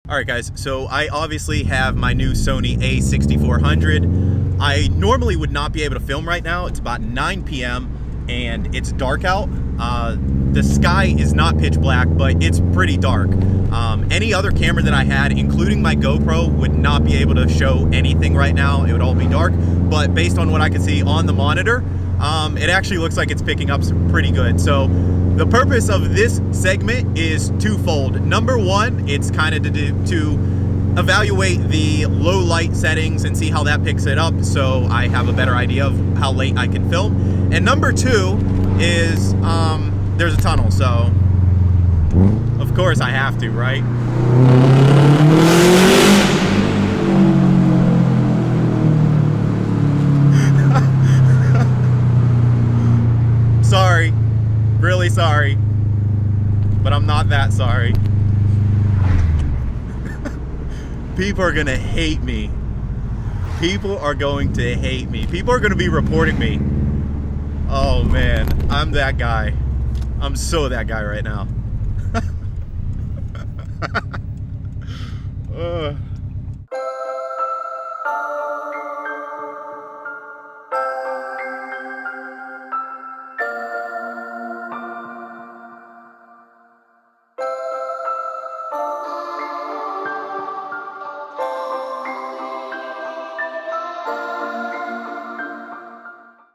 All right, guys, so I obviously have my new Sony A6400. I normally would not be able to film right now. It's about 9 p.m. and it's dark out. The sky is not pitch black, but it's pretty dark. Any other camera that I had, including my GoPro, would not be able to show anything right now. It would all be dark, but based on what I can see on the monitor, it actually looks like it's picking up pretty good. So the purpose of this segment is twofold. Number one, it's kind of to evaluate the low light settings and see how that picks it up, so I have a better idea of how late I can film. And number two is there's a tunnel, so of course I have to, right? Sorry, really sorry, but I'm not that sorry. People are gonna hate me. People are going to hate me. People are gonna be reporting me. Oh man, I'm that guy. I'm so that guy right now.